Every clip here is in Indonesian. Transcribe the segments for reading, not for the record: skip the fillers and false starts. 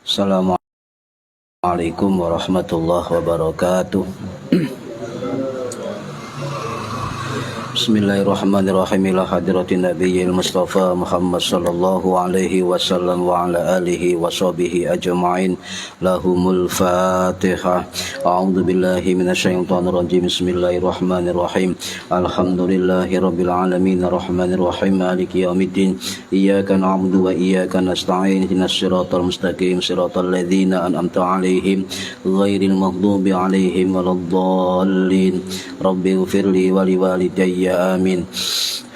Assalamualaikum warahmatullahi wabarakatuh. Bismillahirrahmanirrahim. Ila hadratin nabiyil mustafa Muhammad sallallahu alaihi wasallam wa ala alihi wa sahbihi ajma'in. Lahumul Fatihah. A'udzu billahi minasyaitonir rajim. Bismillahirrahmanirrahim. Alhamdulillahi rabbil alamin arrahmanir rahim maliki yaumiddin. Iyyaka na'budu wa iyyaka nasta'in. Ihdinas siratal mustaqim siratal ladzina an'amta 'alaihim ghairil maghdubi 'alaihim waladdallin. Rabbighfirli wa liwalidayya amin.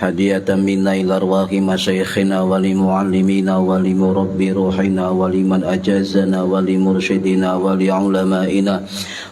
Hadiyatan minna ila arwahi masyayikhina wa li muallimina wa li murabbi ruhina wa liman ajazana wa li mursyidina wa li ulamaina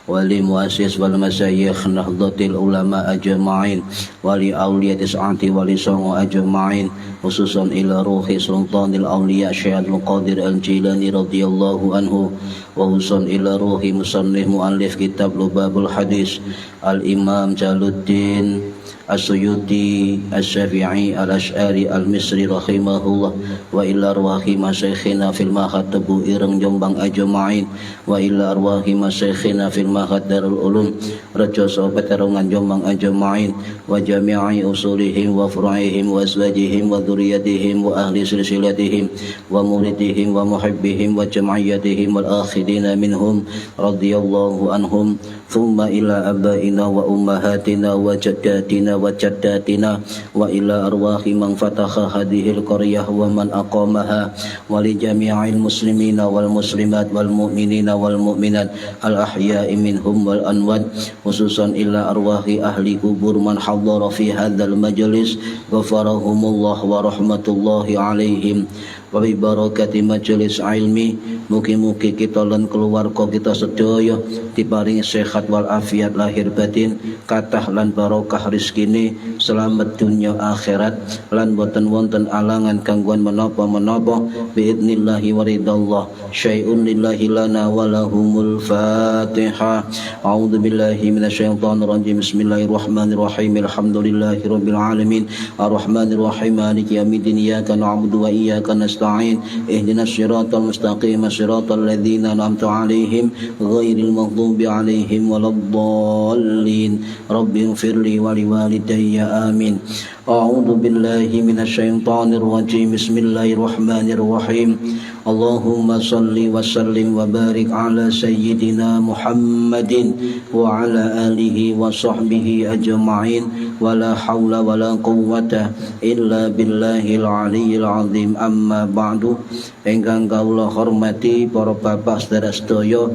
wa li muassis wal masyayikh nahdlatil ulama ajma'in wa li awliyati sa'ati wa li songo ajma'in, khususan ila ruhi sultanil awliya Syekh Qadir Al-Jilani radhiyallahu anhu, wa khususan ila ruhi musannif muallif kitab Lubabul Hadis Al-Imam Jaluddin As-Suyuti As-Syafi'i Al-Asy'ari Al-Misri rahimahullah, wa ila arwahi masyayikhina fil mahatabu ireng Jombang ajma'in, wa ila arwahi masyayikhina fil mahad Darul Ulum Rejo Sobat Terungan Jombang ajma'in, wa jami'i usulihim wa furu'ihim wa azwajihim wa dzurriyyatihim wa ahli silsilatihim wa muridihim wa muhibbihim wa jam'iyyatihim wal akhidina minhum radhiyallahu anhum. Thumma ila abaina wa ummahatina wa jaddatina wa jaddatina wa ila arwahi man fataha hadhil qaryah wa man aqamaha wa li jami'il muslimina wal muslimat wal mu'minina wal mu'minat al ahya'i minhum wal anwad, khususan ila arwahi ahli kubur man hadara fi hadzal majlis ghafarahumullah wa rahmatullahi alaihim wa bi barakati majelis ilmi. Mugi-mugi kita lan keluarga kita sedaya diparingi sehat wal afiat lahir batin, kathah lan barokah rezekine, selamat dunya akhirat, lan boten wonten alangan gangguan menapa-menapa biidnillahi wa ridallah. Syai'un lillahi lana wa lahumul Fatihah. A'udzu billahi minasyaitonir rajim. Bismillahirrahmanirrahim. Alhamdulillahi rabbil alamin arrahmanir rahim maliki yaumiddin. Iyyaka na'budu wa iyyaka nasta'in. Ihdinas siratal mustaqim siratal ladzina an'amta 'alaihim ghairil maghdubi 'alaihim waladdallin. Rabbighfirli wa liwalidayya amin. A'udzu billahi minasyaitonir rajim. Bismillahirrahmanirrahim. Allahumma salli wa sallim wa barik ala sayyidina Muhammadin wa ala alihi wa sahbihi ajma'in, wa la hawla wa la quwwata illa billahil aliyyil azim. Amma ba'du. Ingkang kawula hormati para bapak saudara sedaya,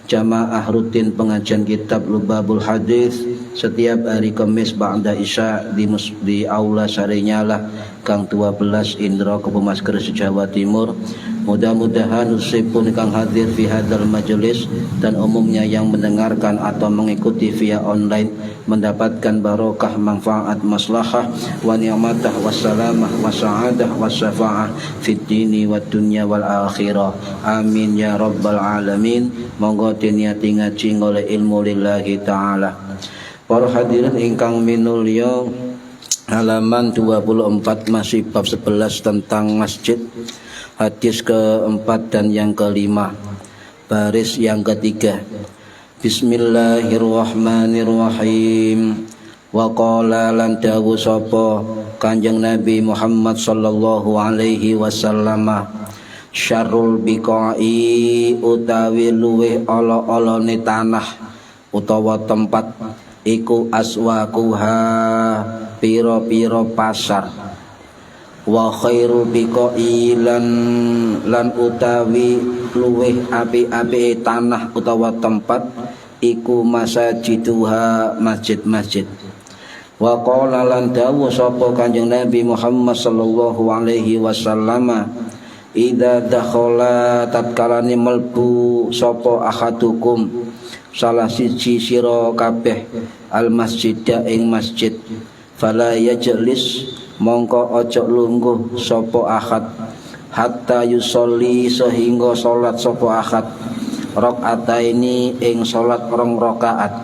jamaah rutin pengajian kitab Lubabul Hadis setiap hari Kamis ba'da Isya di Aula Sarenyala Gang 12 Indra Kepumas Gresik Jawa Timur. Mudah-mudahan usipun kang hadir fi hadzal majelis dan umumnya yang mendengarkan atau mengikuti via online mendapatkan barokah, manfaat, maslahah wa ni'matah wassalamah wa sa'adah wa syafa'ah fid dini wad dunya wal akhirah. Amin ya rabbal alamin. Monggo diniati ngaji oleh ilmu lillahi taala. Para hadirin ingkang minulya, halaman 24 masih bab 11 tentang masjid, hadis keempat dan yang kelima, baris yang ketiga. Bismillahirrahmanirrahim. Wa qala lan dawu sapa Kanjeng Nabi Muhammad sallallahu alaihi wasallam, syarrul biqa'i utawi luweh ala-alane tanah utawa tempat iku aswaquha pira-pira pasar, wa khairu biqa'i lan utawi luweh api-api tanah utawa tempat iku masajiduha masjid-masjid. Wa qala lan dawu sapa Kanjeng Nabi Muhammad sallallahu alaihi wasallam, idza dakhala tatkalane melbu sapa ahadukum salah siji sira kabeh al masjida ing masjid, fala yajlis mongko aja lungguh sapa ahad hatta yusolli sehingga salat sapa ahad rakaataini ing salat rong rakaat.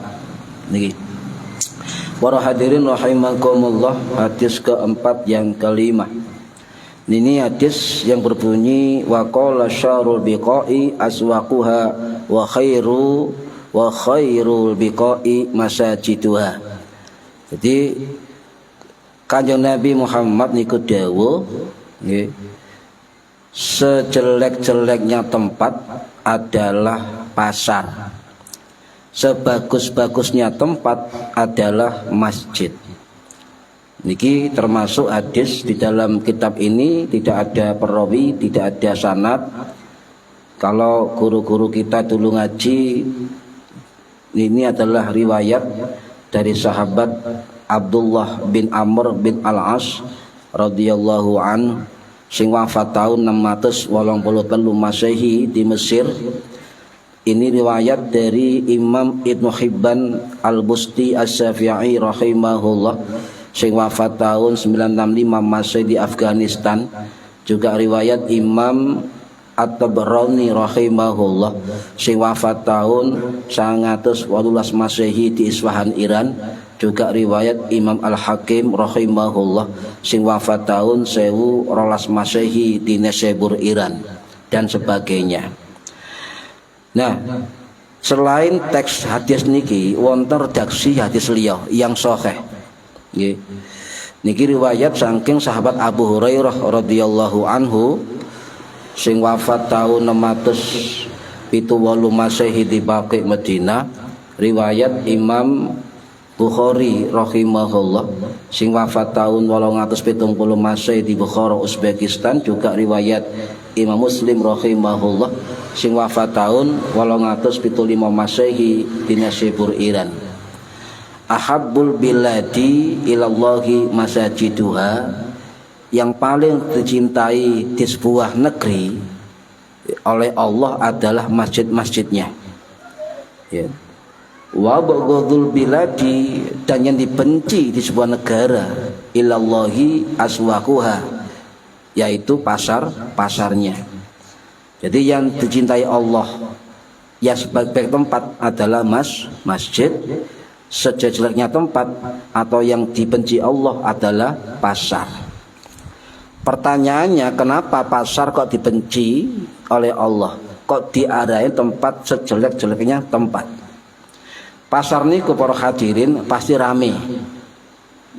Niki para hadirin rahimakumullah, hadis keempat yang kelima. Ini hadis yang berbunyi wa qala syarul biqa'i aswaquha wa khairul biqa'i masajiduha. Jadi Kanjeng Nabi Muhammad niku dawuh nggih, sejelek-jeleknya tempat adalah pasar, sebagus-bagusnya tempat adalah masjid. Niki termasuk hadis di dalam kitab ini tidak ada perawi, tidak ada sanad. Kalau guru-guru kita dulu ngaji, ini adalah riwayat dari sahabat Abdullah bin Amr bin Al-As radhiyallahu an sing wafat tahun 683 Masehi di Mesir. Ini riwayat dari Imam Ibnu Hibban Al-Busti As-Syafi'i rahimahullah sing wafat tahun 965 Masehi di Afghanistan. Juga riwayat Imam At-Tabarani rahimahullah sing wafat tahun 918 Masehi di Isfahan Iran. Juga riwayat Imam Al-Hakim rahimahullah sing wafat tahun 1012 Masehi di Nesebur Iran dan sebagainya. Nah, selain teks hadis niki wonten redaksi hadis liya yang sahih. Nggih. Niki riwayat saking sahabat Abu Hurairah radhiyallahu anhu sing wafat tahun 678 Masehi di Baqi Madinah. Riwayat Imam Bukhari rahimahullah sing wafat tahun 870 Masehi di Bukhara Uzbekistan. Juga riwayat Imam Muslim rahimahullah sing wafat tahun 875 Masehi di Nesebur Iran. Ahabbul biladi ilallahi masajiduha, yang paling dicintai di sebuah negeri oleh Allah adalah masjid-masjidnya. Ya. Wa baghdul biladi, dan yang dibenci di sebuah negara ilallahi aswaquha, yaitu pasar-pasarnya. Jadi yang dicintai Allah ya sebagai tempat adalah masjid, sejelek-jeleknya tempat atau yang dibenci Allah adalah pasar. Pertanyaannya, kenapa pasar kok dibenci oleh Allah? Kok diarahin tempat sejelek-jeleknya tempat? Pasar niku para hadirin pasti rame.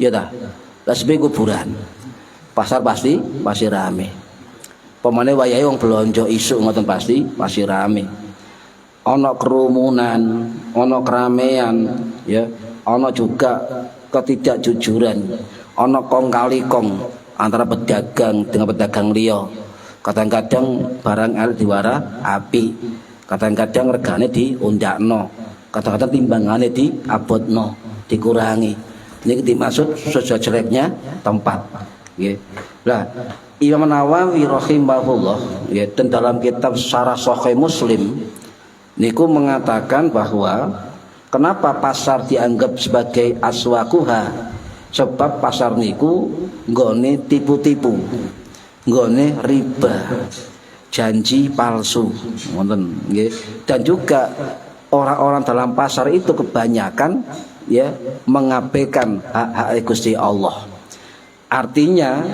Ya dah. Lah sebagai kuburan. Pasar pasti rame. Pemane wayahe wong blonjo isuk ngoten pasti rame. Ana kerumunan, ana keramaian, ya. Ana juga ketidakjujuran, ana kong kali kong antara pedagang dengan pedagang liya. Kadang-kadang barang el diwara api, kadang-kadang regane diundakno, kadang-kadang timbangane diabotno, dikurangi. Ini dimaksud sejeleknya tempat. Nggih. Lah Imam Nawawi rahimahullah ya, dan dalam kitab Syarah Sahih Muslim niku mengatakan bahwa kenapa pasar dianggap sebagai aswaquha? Sebab pasar niku nggone tipu-tipu, nggone riba, janji palsu, ngoten nggih. Dan juga orang-orang dalam pasar itu kebanyakan ya mengabaikan hak-hak Gusti Allah. Artinya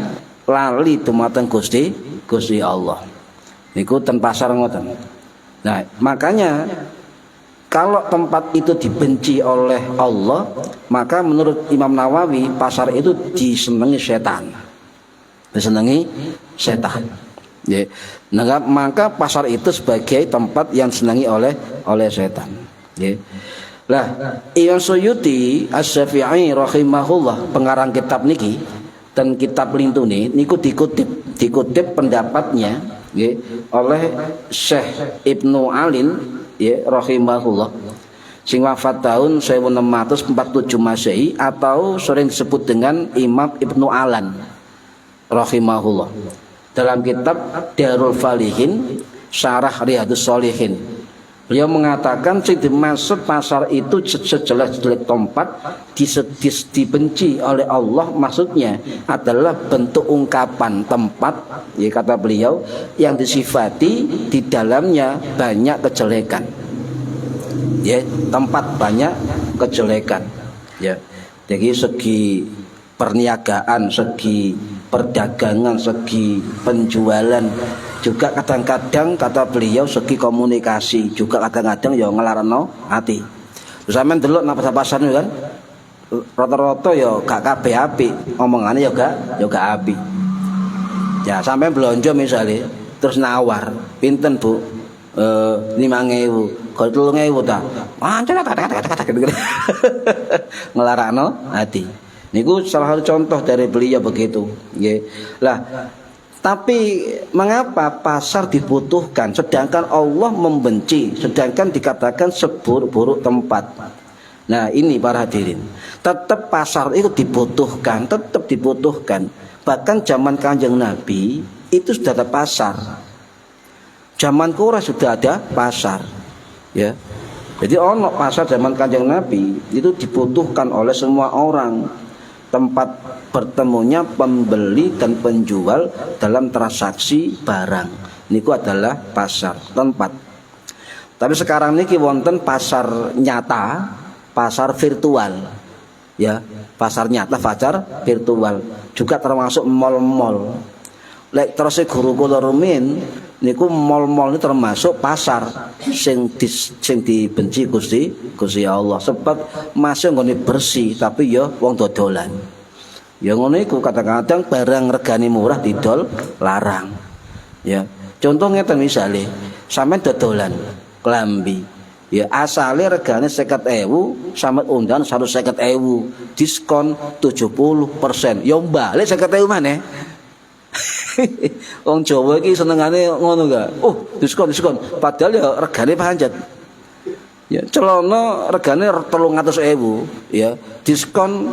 lali dumateng Gusti Allah. Niku ten pasar ngoten. Nah, makanya kalau tempat itu dibenci oleh Allah, maka menurut Imam Nawawi pasar itu disenangi setan. Disenangi setan. Ya. Nah, maka pasar itu sebagai tempat yang disenangi oleh setan. Ya. Lah, Imam Suyuti As-Syafi'i rahimahullah pengarang kitab niki dan kitab lintune niku dikutip pendapatnya ya, oleh Syekh Ibnu Alin ya rahimahullah. Sing wafat tahun 1647 Masehi atau sering disebut dengan Imam Ibnu Alan rahimahullah. Dalam kitab Darul Falihin Syarah Riyadhus Shalihin, beliau mengatakan yang dimaksud pasar itu sejelek-jelek tempat dibenci oleh Allah, maksudnya adalah bentuk ungkapan tempat, ya kata beliau, yang disifati di dalamnya banyak kejelekan. Ya, tempat banyak kejelekan. Ya. Jadi segi perniagaan, segi perdagangan, segi penjualan, juga kadang-kadang kata beliau segi komunikasi, juga kadang-kadang ya ngelarano hati. Terus sampean delok nang pasar kan rata-rata ya gak kabeh apik, omongane ya gak apik. Ya sampean belanja misalnya terus nawar, pinten Bu? 5.000, kalau 3.000 ta. Mancen kata-kata gitu. Ngelarakno hati. Niku salah satu contoh dari beliau begitu, nggih. Lah, tapi mengapa pasar dibutuhkan sedangkan Allah membenci, sedangkan dikatakan seburuk-buruk tempat. Nah, ini para hadirin. Tetap pasar itu dibutuhkan, tetap dibutuhkan. Bahkan zaman Kanjeng Nabi itu sudah ada pasar. Zaman Quraisy sudah ada pasar, ya. Jadi ono pasar zaman Kanjeng Nabi itu dibutuhkan oleh semua orang, tempat bertemunya pembeli dan penjual dalam transaksi barang. Niku adalah pasar, tempat. Tapi sekarang niki wonten pasar nyata, pasar virtual, ya. Pasar nyata, pasar virtual, juga termasuk mal-mal. Lek terus guru kula rumin niku mal-mal ini termasuk pasar sing dibenci Gusti Allah, sebab masih nggone bersih tapi ya wong dodolan. Ya ngono iku kadang-kadang barang regane murah didol larang. Ya. Contoh ngeten misale sampean dodolan klambi. Ya asale regane 50.000, sampean undan 150.000, diskon 70%. Ya balik 50.000 maneh. Wong Jawa iki senengane ngono gak? Oh, diskon. Padahal ya regane panjat. Ya, celana regane 300.000, ya. Diskon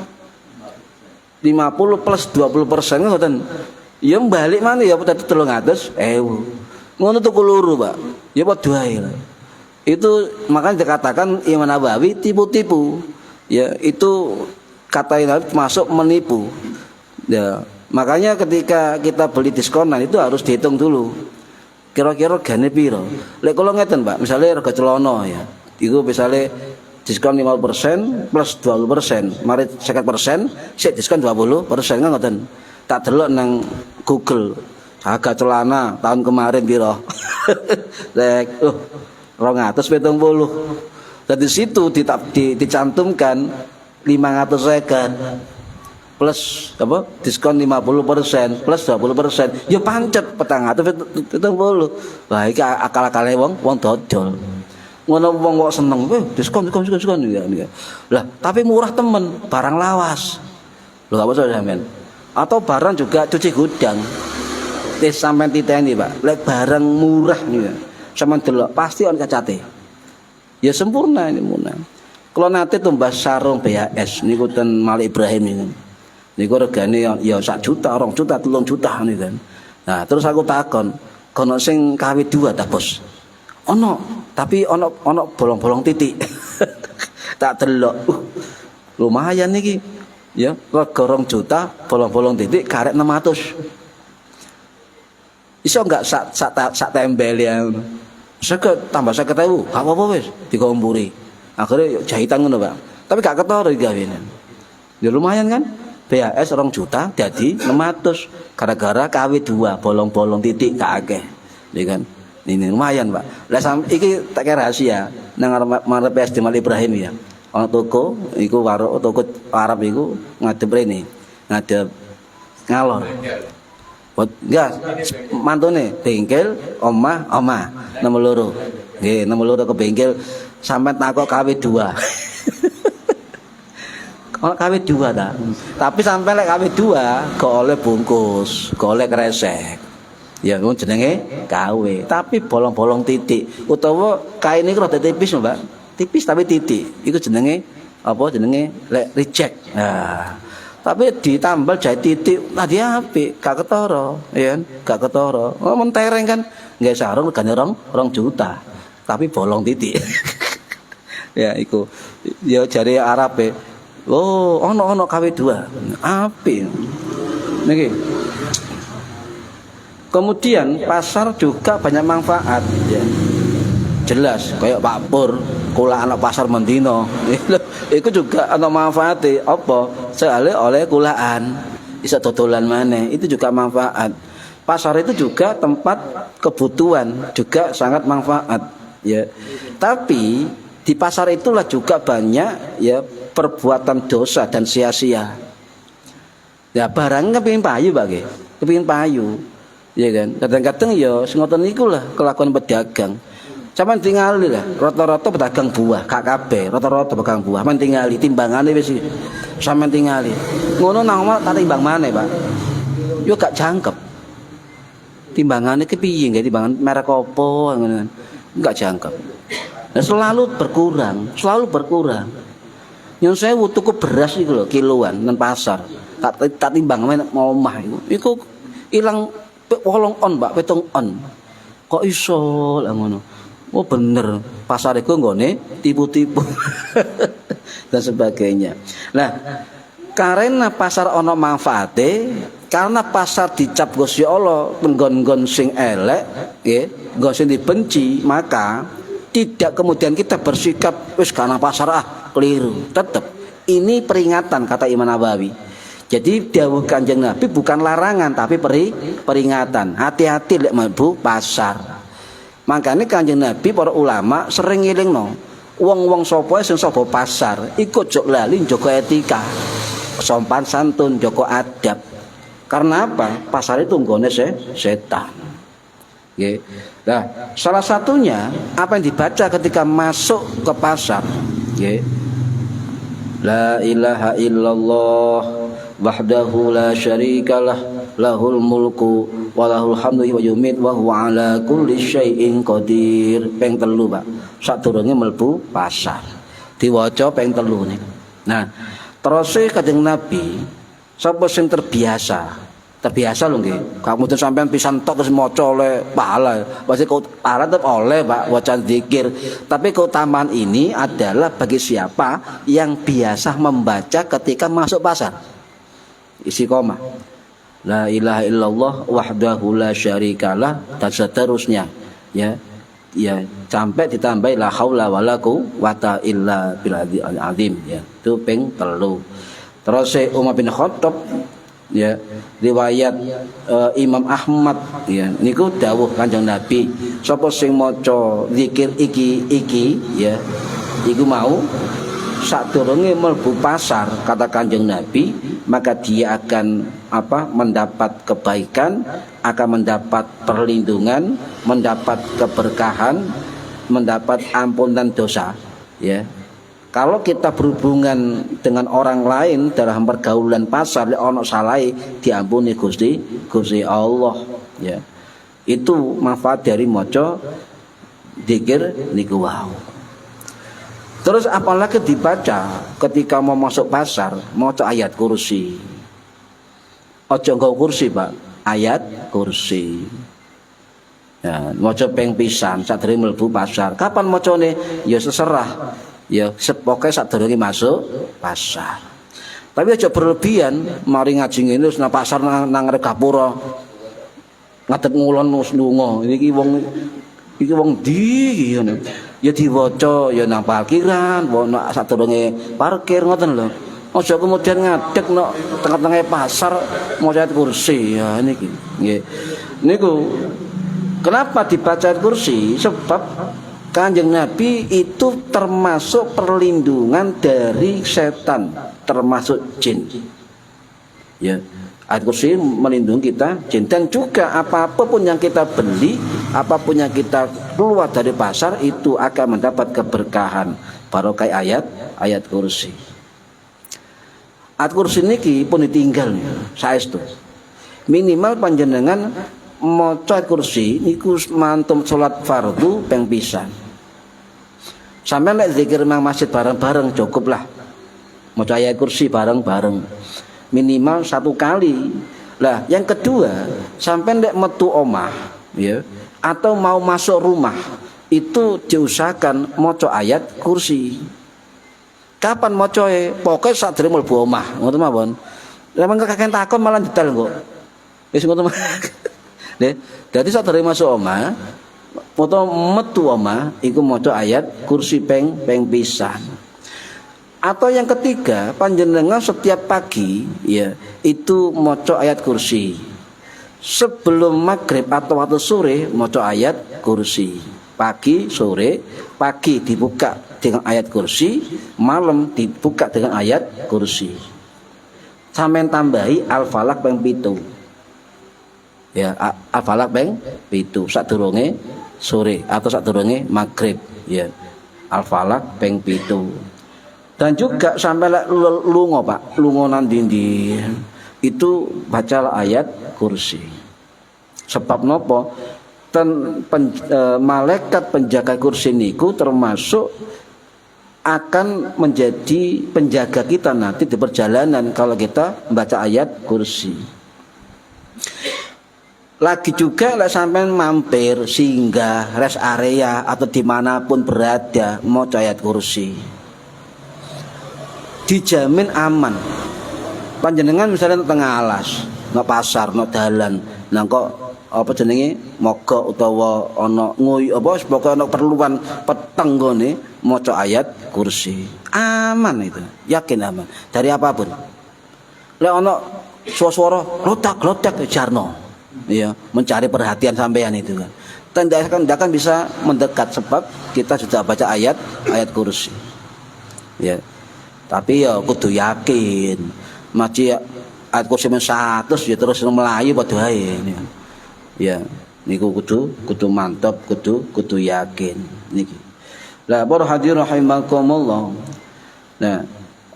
50 plus 20% ngoten. Ya balik mana ya dadi 300.000. Ngono tuku loro, Pak. Ya padha ae. Itu makanya dikatakan Imam Nawawi tipu-tipu. Ya, itu kata Nabi masuk menipu. Ya. Makanya ketika kita beli diskonan itu harus dihitung dulu. Kira-kira regane piro? Lek kula ngeten, Pak, misalnya rega celana ya. Iku misalnya diskon 50% plus 20%, mari 50%, sik diskon 20% kan ngoten. Tak delok nang Google. Harga celana tahun kemarin piro? Lek 270. Dari situ dicantumkan 550 plus apa diskon 50% plus 20%, ya pancet 470. Lah iki akal-akale wong dodol. Ngono wong kok seneng, diskon ya. Lah tapi murah temen, barang lawas. Lho apa sampean? Atau barang juga cuci gudang. Sampean titeni, Pak. Lek barang murah niku sampean delok pasti on cacate. Ya sempurna ini munah. Kalau nanti tumbas sarung BHS niku ten Malik Ibrahim niku. Niku regane ya 1 juta, 2 juta, 3 juta niku kan. Nah, terus aku takon, kono sing kawit 2 ta, Bos? Ono, tapi ono bolong-bolong titik. Tak delok. Lumayan niki. Ya, rega 2 juta, bolong-bolong titik karek 600. Iso enggak sak tembel ya. Seket tambah 50.000, gak apa-apa wis, dikompuri. Akhirnya jahitan ngono, Pak. Tapi gak ketara digawene. Ya lumayan kan? BHS 2 juta jadi 600 gara-gara KW 2 bolong-bolong titik gak akeh. Ya kan? Ini lumayan, Pak. Lah iki tak kira rahasia nang arep SD Malik Ibrahim ya. Ana toko iku warung toko Arab iku ngadep rene. Ngadep ngalor. Enggak, mantune bengkel omah nomor loro. Nggih, nomor loro ke bengkel sampai takok KW 2. Kalau KW 2 ta. Tapi sampai lek KW 2 gak oleh bungkus, gak oleh kresek. Ya ngono jenenge KW, tapi bolong-bolong titik utawa kain iki rada tipis, Mbak. tipis tapi titik. Iku jenenge apa jenenge reject. Nah, tapi ditambal jahit titik tadi apik, gak ketara, ya kan? Gak ketara. Oh, mentereng kan nggak sarung regane 2 juta. Tapi bolong titik. Ya iku. Ya jare Arabe. Oh, ono KW2. Apik. Niki. Kemudian pasar juga banyak manfaat ya. Jelas kayak Pak Pur kula anak pasar mendino. Iku juga ana manfaate apa? Soale oleh kulaan bisa dodolan maneh. Itu juga manfaat. Pasar itu juga tempat kebutuhan, juga sangat manfaat ya. Tapi di pasar itulah juga banyak ya perbuatan dosa dan sia-sia. Ya barang kepengin payu bagi, kepengin payu. Ya kan, kadang-kadang ya ngoten niku lah kelakuan pedagang. Sampeyan tingali lah, rata-rata pedagang buah, gak kabeh, rata-rata pedagang buah. Men tingali timbangane wis sampeyan tingali. Ngono nang omah tak timbang maneh, Pak. Yo gak jangkep. Timbangane kepiye nggih timbangan merek apa ngono. Enggak jangkep. Nah, selalu berkurang. Yang saya tuku beras iku lho kiloan nang pasar. Tak timbang mau omah iku ilang 8 on, Mbak, 7 on. Kok iso lah ngono. Oh bener, pasar iku nggone tipu-tipu. Dan sebagainya. Nah, karena pasar ono manfaate, karena pasar dicap Gusti Allah nggon-nggon sing elek, nggih, nggon sing dibenci, maka tidak kemudian kita bersikap wis karena pasar keliru. Tetap ini peringatan kata Imam Nawawi. Jadi dawuh Kanjeng Nabi bukan larangan tapi peringatan. Hati-hati lek mlebu pasar. Makanya Kanjeng Nabi para ulama sering ngilingno wong-wong sapa sing sapa pasar ikut jok lali njogo etika, sopan santun, joko adab. Karena apa? Pasar itu nggone setan. Nggih. Nah, salah satunya apa yang dibaca ketika masuk ke pasar, nggih. La ilaha illallah wahdahu la syarikalah lahul mulku wa lahul hamdu wa yumit wa huwa ala kulli syai'in qadir. Ping 3, Pak. Sadurunge mlebu pasar. Diwaca ping 3 niku. Nah, terus Kanjeng Nabi sapa sing terbiasa lho nggih. Gak mungkin sampean pisan tok terus maca oleh pahala. Pasti kau pahala tetap oleh, Pak, bacaan zikir. Tapi keutamaan ini adalah bagi siapa yang biasa membaca ketika masuk pasar. Isi koma. La ilaha illallah wahdahu la syarikalah dan seterusnya. Ya. Ya, sampai ditambahi la haula wala quwata illa billahil azim ya. Itu ping 3. Terus Umar bin Khattab ya, riwayat Imam Ahmad ya, niku dawuh Kanjeng Nabi, sapa sing maca zikir iki ya, iku mau sadurunge mlebu pasar kata Kanjeng Nabi, maka dia akan mendapat kebaikan, akan mendapat perlindungan, mendapat keberkahan, mendapat ampunan dosa ya. Kalau kita berhubungan dengan orang lain dalam pergaulan pasar, ono salai diampuni Gusti Allah ya. Itu manfaat dari maca zikir niku wau. Terus apalagi dibaca ketika mau masuk pasar, maca ayat kursi. Aja nggo kursi, Pak. Ayat kursi. Ya, maca ping pisan sadurunge mlebu pasar. Kapan macane? Ya seserah. Ya sepoke sadurunge masuk pasar. Tapi aja berlebihan, mari ngaji ngene wis nang pasar nang Regapura. Ngadeg ngulon wis lunga. Iki wong ndi ngono. Ya diwaca ya nang parkiran, ana sadurunge parkir ngoten lho. Aja kemudian ngadeg nang tengah-tengah pasar maca kursi ya niki. Nggih. Niku kenapa dibaca kursi? Sebab Kanjeng Nabi itu termasuk perlindungan dari setan, termasuk jin. Ya, ayat kursi melindungi kita jin, dan juga apapun yang kita beli, apapun yang kita keluar dari pasar itu akan mendapat keberkahan. Barokah ayat kursi. Ayat kursi niki pun ditinggal saestu. Minimal panjenengan maca kursi niku mantum salat fardu ping pisan. Sampai lek zikir nang masjid bareng-bareng cukup lah. Maca ayat kursi bareng-bareng. Minimal 1 kali. Lah, yang kedua, sampai lek metu omah, ya, atau mau masuk rumah, itu diusahakan maca ayat kursi. Kapan macae? Pokoke sadurunge mlebu omah, ngoten mawon. Lah mengko kakek takon malah detail kok. Wis ngoten mawon. Nggih, dadi sadurunge masuk omah, utawa metu omah iku maca ayat kursi ping pisan. Atau yang ketiga, panjenengan setiap pagi ya itu maca ayat kursi. Sebelum maghrib atau waktu sore maca ayat kursi. Pagi, sore, pagi dibuka dengan ayat kursi, malam dibuka dengan ayat kursi. Sampeyan tambahi Al-Falaq ping 7. Ya, Al-Falaq ping 7 sadurunge sore atau sadurunge maghrib ya. Al-Falaq ping 7. Dan juga sampai lunga Pak, lunga nang ndi itu bacalah ayat kursi. Sebab nopo? Malaikat penjaga kursi niku termasuk akan menjadi penjaga kita nanti di perjalanan kalau kita membaca ayat kursi. Lagi juga sampai mampir singgah rest area atau dimanapun berada mau ayat kursi. Dijamin aman. Panjenengan misalnya tengah alas, nang pasar, nang dalan, nang kok apa jenenge mogok utawa ana nguy apa pokoke ana perluan peteng gone maca ayat kursi. Aman itu, yakin aman dari apapun. Lek ana suara lotak-lotak jarno. Ya, mencari perhatian sampean itu kan. Tindakan bisa mendekat sebab kita sudah baca ayat kursi. Ya. Tapi ya kudu yakin. Maca ayat kursi 100 ya terus melayu padha ae. Ya, niku kudu mantap, kudu yakin niki. Lah para hadirin rahimakumullah. Nah,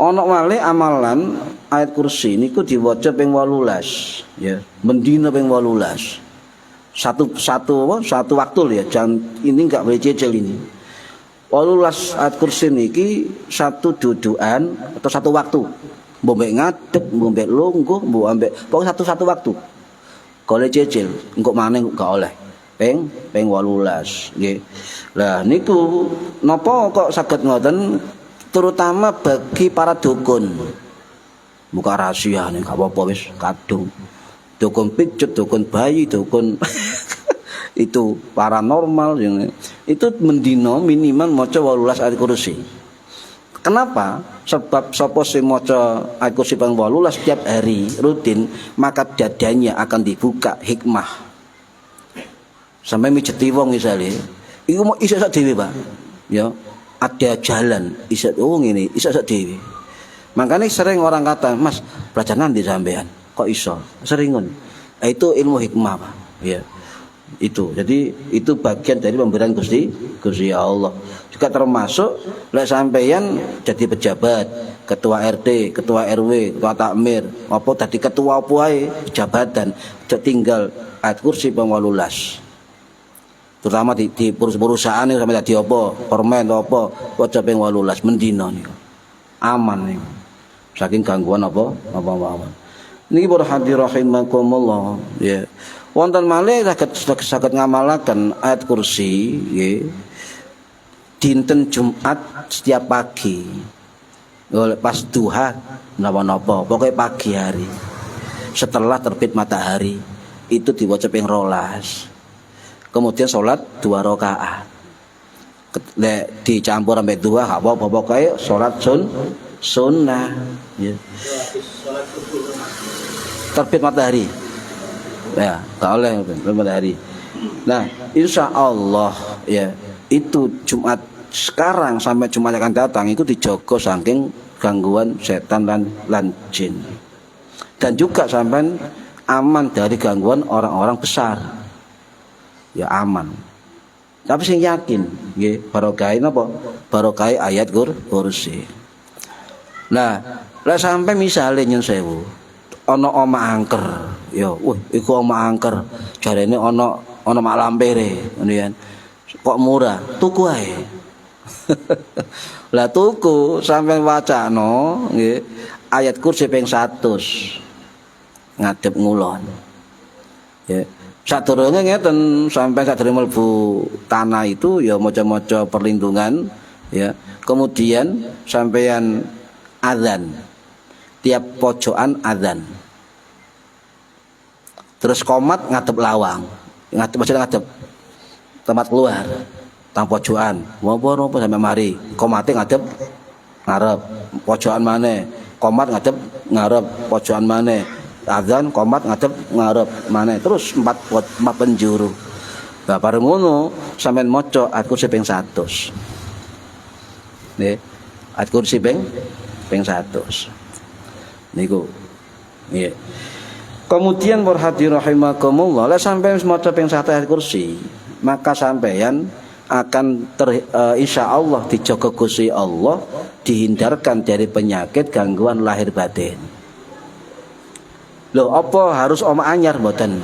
ana malih amalan ayat kursi niku diwaca ping 18 ya, mendina ping 18. Satu waktu ya, jangan ini enggak boleh cecil ini. 18 ayat kursi niki satu dudukan atau satu waktu. Mbok ngadeg, mbok lungguh, mbok ambek pokoknya satu waktu. Kalau cecil, engko maneh gak oleh. Ping 18 nggih. Lah niku napa kok saged ngoten terutama bagi para dukun. Buka rahasia nih gak apa-apa wis kadung. Dukun pijet, dukun bayi, dukun itu paranormal itu mendino minimal maca 18 ayat kursi. Kenapa? Sebab sapa sing maca ayat kursi ping 18 setiap hari rutin, maka dadanya akan dibuka hikmah. Sampai mijeti wong misale, iku mau iso sak dhewe, Pak. Ya, ada jalan iso ngene, iso sak dhewe. Makanya sering orang kata, "Mas, belajar nanti sampean." Kok iso? Seringun. Itu ilmu hikmah, Pak. Ya. Itu jadi itu bagian dari pemberian Gusti Allah. Juga termasuk lek sampeyan jadi pejabat, ketua RT, ketua RW, ketua takmir, apa tadi ketua apa ae jabatan, tinggal ayat kursi ping 18. Terutama di perusahaan ini sampai tadi apa, permen apa, waca ping 18 mendina niku. Aman niku. Saking gangguan apa. Niki para hadirin rahimakumullah, ya. Wonten malih saged ngamalaken ayat kursi nggih. Dinten Jumat setiap pagi. Oleh pas duha napa-napa, pokoknya pagi hari. Setelah terbit matahari itu diwaca ping 12. Kemudian sholat 2 rakaat. Lek dicampur sampai 2 gak apa-apa, pokoknya sholat sunnah ya. Terbit matahari. Ya, tak oleh matahari. Nah, insya Allah ya itu Jumat sekarang sampai Jumat akan datang itu dijogo saking gangguan setan dan jin. Dan juga sampai aman dari gangguan orang-orang besar. Ya aman. Tapi sing yakin nggih barokah napa? Barokah ayat kursi. Nah, lah sampai misale nyun sewu ana omah angker, ya, iku omah angker, jarene ana mak lampire, ngono ya. Kok murah, tuku ae. Lah tuku sampeyan wacana nggih ayat kursi ping 100 ngadep ngulon. Ya. Sadurunge ngeten sampai sadurunge mlebu tanah itu ya maca-maca perlindungan ya. Kemudian sampeyan azan. Tiap pojokan azan. Terus komat ngadep lawang. Maksudnya ngadep tempat keluar. Tang pojokan. Apa sampai mari. Komate ngadep ngarep. Pojokan maneh. Komat ngadep ngarep. Pojokan maneh. Azan komat ngadep ngarep maneh. Terus empat penjuru. Lah bareng ngono sampean maca ayat kursi ping 100. Nggih. Ayat kursi ping 100. Niku. Nggih. Kemudian berhati rahimakumullah, lah sampeyan maca ping 100 ayat kursi, maka sampeyan akan insyaallah dijaga Gusti Allah, dihindarkan dari penyakit gangguan lahir batin. Loh, apa harus omah anyar mboten?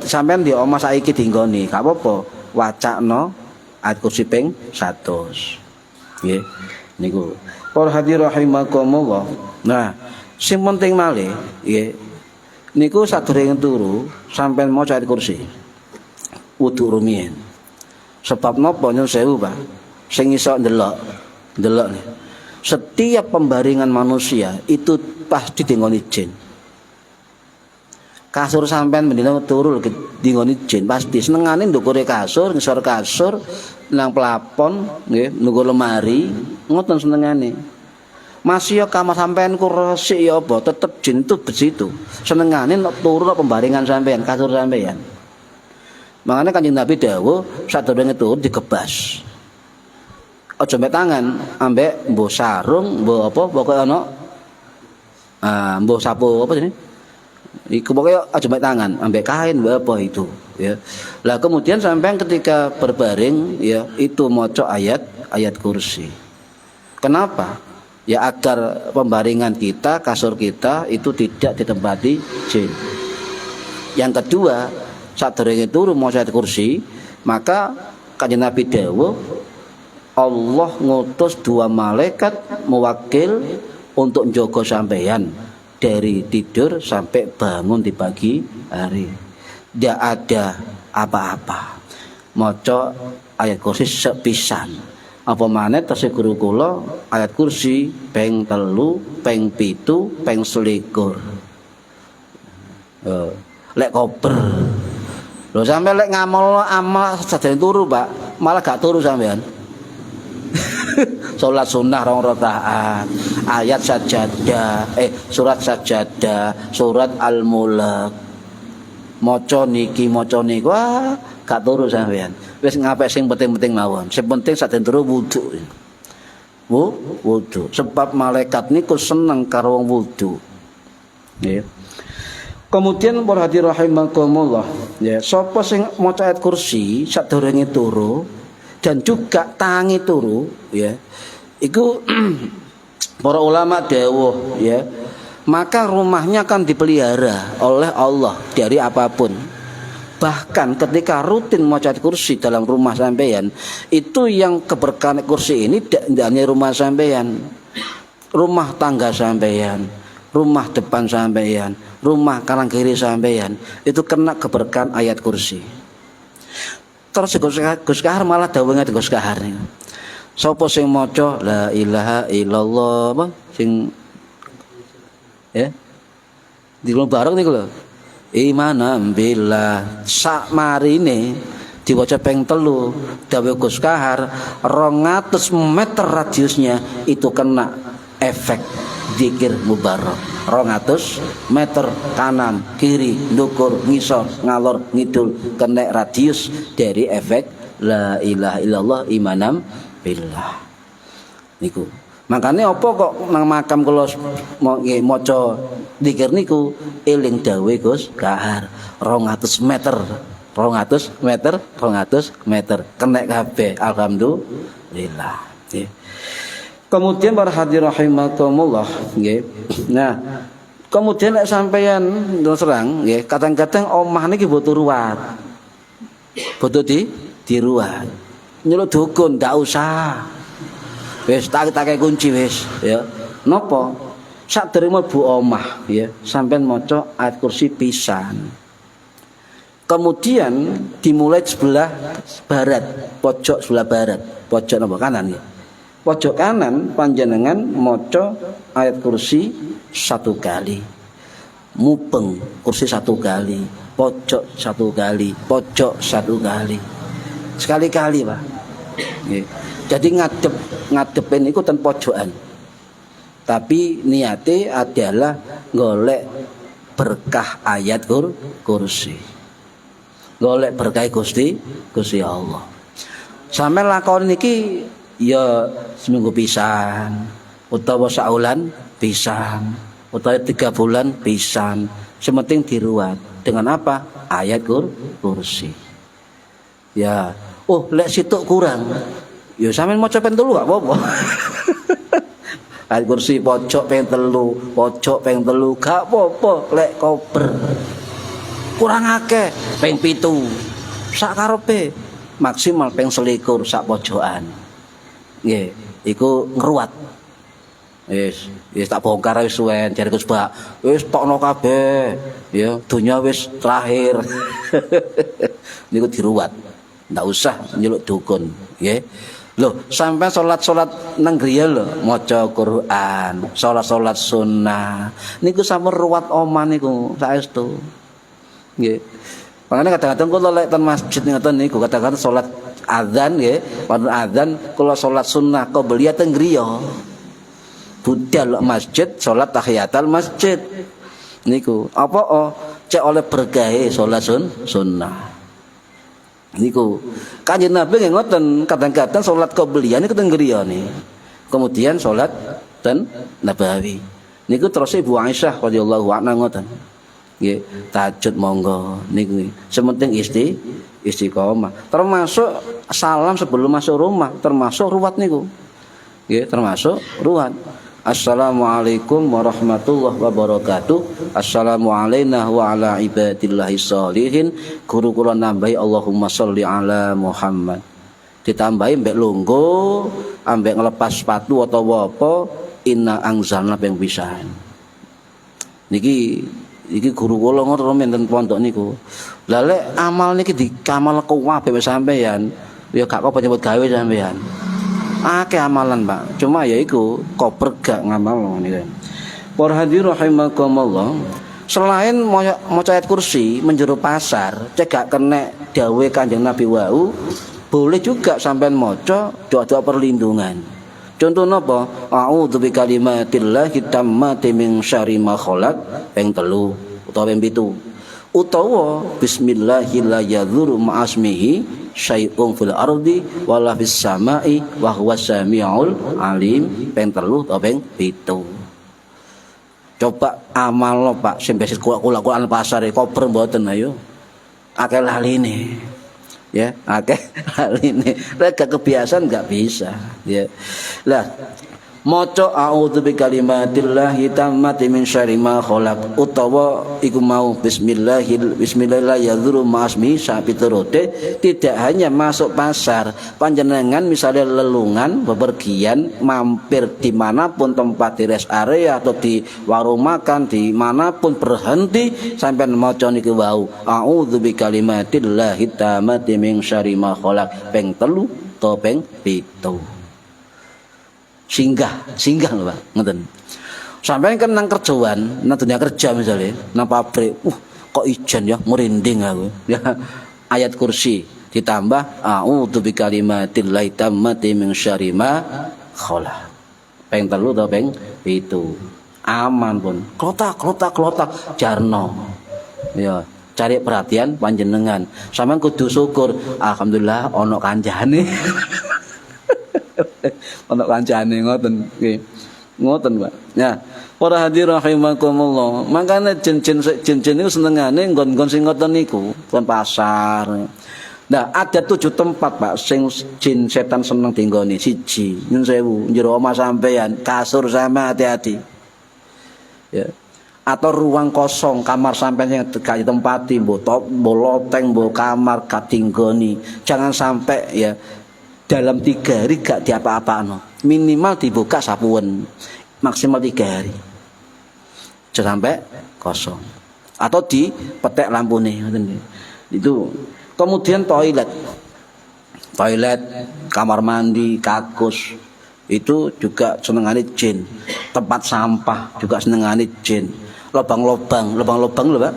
Sampeyan di omah saiki dinggoni, gak apa-apa, wacakno ayat kursi ping 100. Nggih. Niku. Berhati rahimakumullah. Nah, sing penting malih nggih niku sadurunge turu sampean maca ayat kursi. Wudu rumiyin. Sebab napa nyun sewu, Pak? Sing iso ndelok nih. Setiap pembaringan manusia itu pasti dinggoni jin. Kasur sampean mendina turu dinggoni jin pasti. Senengane ndukure kasur, ngisor kasur, nang plafon nggih, nunggu lemari, ngoten senengane. Masih ya kamar sampean ku resik ya apa, tetep jin itu begitu. Senengane nek turu pembaringan sampean, kasur sampean. Makanya Kanjeng Nabi dawuh sadurunge turu dikebas. Aja mbek tangan, ambek mbuh sarung, mbuh apa pokoke ana mbuh sapu apa jenenge? Iku pokoke aja mbek tangan, ambek kain mbek apa itu, ya. Lah kemudian sampean ketika berbaring ya itu maca ayat kursi. Kenapa? Ya agar pembaringan kita, kasur kita itu tidak ditempati jin. Yang kedua, sadurunge turu maca ayat kursi, maka Kanjeng Nabi dawuh Allah ngutus 2 malaikat mewakil untuk njogo sampeyan dari tidur sampai bangun di pagi hari. Tidak ada apa-apa. Maca ayat kursi sepisan. Apa maneh tesih guru kula ayat kursi ping 3, ping 7, ping 21. Lek kober. Lho sampe lek ngamal amal sadene turu, Pak, malah gak turu sampean. Salat sunnah 2 rakaat, ayat sajadah, surat sajadah, surat al-mulk. Maca niki, maca niku, gak turu sampean. Wis ngapik sing penting-penting mawon. Sing penting sadene turu wudu. Wudu. Sebab malaikat niku seneng karo wong wudu. Nggih. Kemudian berhati rahimakumullah, ya, sapa sing maca ayat kursi sadurunge turu dan juga tangi turu, ya. Iku para ulama dawuh, ya. Maka rumahnya akan dipelihara oleh Allah dari apapun. Bahkan ketika rutin maca ayat kursi dalam rumah sampeyan, itu yang keberkahan kursi ini tidak hanya rumah sampeyan, rumah tangga sampeyan, rumah depan sampeyan, rumah kanan kiri sampeyan, itu kena keberkahan ayat kursi. Terus Gus Kahar malah dawuhe Gus Kahar niku. Sapa sing maca la ilaha illallah apa sing ya di bareng niku lho. Imanam billah sak marine diwaca ping 3 dawuh Gus Kahar 200 meter radiusnya itu kena efek zikir mubarak. 200 meter kanan kiri ndukur ngisor ngalor ngidul kena radius dari efek la ilaha illallah imanam billah niku. Makanya apa kok nang makam kula maca zikir niku eling dawuh Gus Kahar 200 meter kena kabeh alhamdulillah nggih. Kemudian para hadirin rahimakumullah nggih. Nah, kemudian nek sampeyan terang nggih, kadang-kadang omah niki butuh ruwat. Butuh diruwat. Nyeluk dukun ndak usah. Wis tak kunci wis ya. Napa? Sadurunge mlebu omah ya, sampean maca ayat kursi pisan. Kemudian dimulai sebelah barat, pojok sebelah barat, pojok napa kanan ya. Pojok kanan panjenengan maca ayat kursi 1 kali. Mupeng kursi 1 kali, pojok 1 kali, pojok 1 kali. Sekali-kali, Pak. Nggih. Jadi ngadepin iku ten pojokan. Tapi niate adalah golek berkah ayat kursi. Golek berkah Gusti Allah. Sampe lakon niki ya seminggu pisan, utawa saulan pisan, utawa 3 bulan pisan. Sementing diruat dengan apa? Ayat kursi. Ya, lek situk kurang. Ya sampean maca ping 3 gak apa-apa. Ayat kursi pojok ping 3, pojok ping 3 gak apa-apa lek koper. Kurang akeh ping 7. Sak karepe maksimal ping 21 sak pojokan. Nggih, iku ngruwat. Wis tak bongkar wis suwen jare Gus Bak. Wis tokno kabeh. Ya, donya wis terakhir. Niku diruwat. Ndak usah nyeluk dukun, nggih. Lho, sampai salat nang griya lho, maca Quran, salat sunnah. Niku sampun ruwat omah niku saestu. Nggih. Makanya kadang-kadang kula lek ten masjid ngoten niku kadang-kadang salat azan nggih, wonten azan kula salat sunnah qabliyah teng griya. Budal masjid salat tahiyatul masjid. Niku apa cek oleh bergahe salat sunnah. Niku Kanjeng Nabi nggih ngoten, kadang-kadang salat qabliyah niku teng griya nih. Kemudian salat ten nabawi. Niku terus Ibu Aisyah radhiyallahu anha ngoten. Nggih, tahajud monggo niku. Sementing istiqomah. Termasuk salam sebelum masuk rumah, termasuk ruwat niku. Nggih, termasuk ruwat. Assalamualaikum warahmatullahi wabarakatuh. Assalamualaikum wa ala ibadillahis sholihin. Guru kula nambahi Allahumma sholli ala Muhammad. Ditambahi mbek lungguh, ambek ngelepas sepatu utawa apa, inna anzalna ping pisan. Niki guru kula ngoten menten pondok niku. Lah lek amal niki dikamal kuwabe sampeyan, ya gak apa nyebut gawe sampeyan. Akeh amalan, Pak. Cuma ya iku koper gak ngamal niku. Para hadirin rahimakumullah. Selain maca ayat kursi menjero pasar, cek gak kena dawuhe Kanjeng Nabi wau, boleh juga sampean maca doa-doa perlindungan. Contoh napa? A'udzu bikalimatillahit tammati min syarri ma khalaq ping 3 utawa ping 7. Utawa bismillahirrahmanirrahim ma'asmihi syai'un fil ardi wala fis sama'i wa huwas samiul alim ping 3 utawa ping 7. Coba amal lo Pak sing biasa kula-kula pasar koper mboten ayo. Akeh laline. Ya, akeh laline. Lek kebiasaan enggak bisa, ya. Lah maca a'udzu bikalimatillahit tammati min syarri ma khalaq utawa iku mau bismillahirrahmanirrahim ma'asmi sapiturote tidak hanya masuk pasar, panjenengan misalnya lelungan bepergian mampir dimanapun tempat di rest area atau di warung makan dimanapun berhenti sampai maca niki wau a'udzu bikalimatillahit tammati min syarri ma khalaq ping 3 to ping 7. singgah lho Pak, ngoten. Sampeyan kan nang kerjaan, nang dunia kerja misalnya, nang pabrik, kok ijen ya, merinding aku. Ya, ayat kursi ditambah a'udzu bikalimatillahit tammati min syarri ma khalaq. Ping 3 atau ping 7. Aman pun. Klotak jarno. Ya, cari perhatian panjenengan. Sampeyan kudu syukur, alhamdulillah ono kancane. Untuk kancane ngoten nggih. Ngoten, Pak. Ya, para hadirin rahimakumullah. Makane jin-jin niku senengane nggon-nggon sing ngoten niku, kon pasar. Nah, ada 7 tempat, Pak, sing jin setan seneng dinggoni. Siji, nyun sewu, njero omah sampean, kasur sama hati-hati. Ya. Atau ruang kosong kamar sampean yang gak ditempati, mbok loteng, mbok kamar gak dinggoni. Jangan sampai ya dalam 3 hari gak diapa-apano. Minimal dibuka sapuan, maksimal 3 hari. Jangan sampai kosong. Atau dipetek lampune ngoten. Itu. Kemudian toilet, kamar mandi, kakus itu juga senengane jin. Tempat sampah juga senengane jin. Lobang-lobang lho Pak.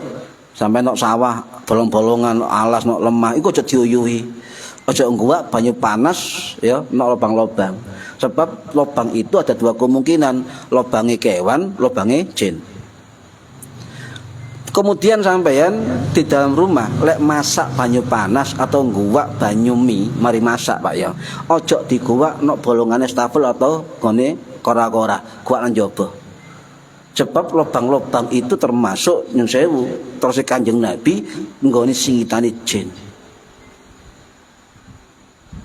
Sampai nok sawah, bolong-bolongan, alas nok lemah, iku aja diuyuhi. Aja ngguwak banyu panas ya nok lobang-lobang. Sebab lobang itu ada 2 kemungkinan, lobange kewan, lobange jin. Kemudian sampeyan di dalam rumah lek masak banyu panas atau ngguwak banyu mie, mari masak Pak ya. Ojo diguwak nok bolongane stafel atau gone kora-kora, guwak nang njaba. Sebab lobang-lobang itu termasuk nyun sewu terus Kanjeng Nabi nggone singitane jin.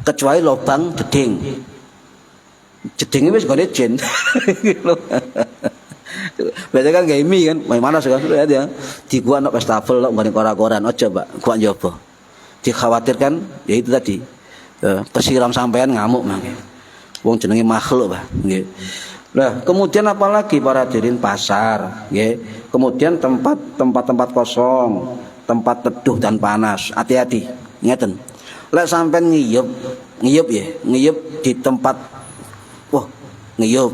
Kecuali lobang jeding. Jedinge wis gone jin. Biasa kan kayak mie kan, main mana sekarang ya, di gua nak wastafel, nak gua kora-koran, aja Pak, gua nyoba. Dikhawatirkan, ya itu tadi, kesiram sampean ngamuk mangke. Wong jenenge makhluk Pak. Nggih. Nah, kemudian apalagi para hadirin pasar, nggih. Kemudian tempat kosong, tempat teduh dan panas. Hati-hati, ngeten. Lek sampean ngiyup di tempat, wah ngiyup.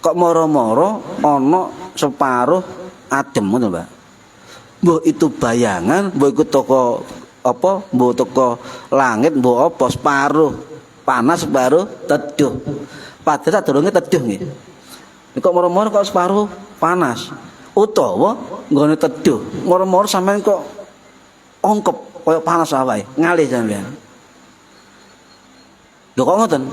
Kok moro-moro ana separuh adem ngono, Pak. Mbok itu bayangan, mbok iku toko apa, mbok toko langit, mbok apa separuh panas, separuh teduh. Padahal sadurunge teduh nggih. Kok moro-moro kok separuh panas. Utawa nggone teduh, moro-moro sampean kok ongkep koyo panas awake, ngalih sampean. Lho kok ngoten?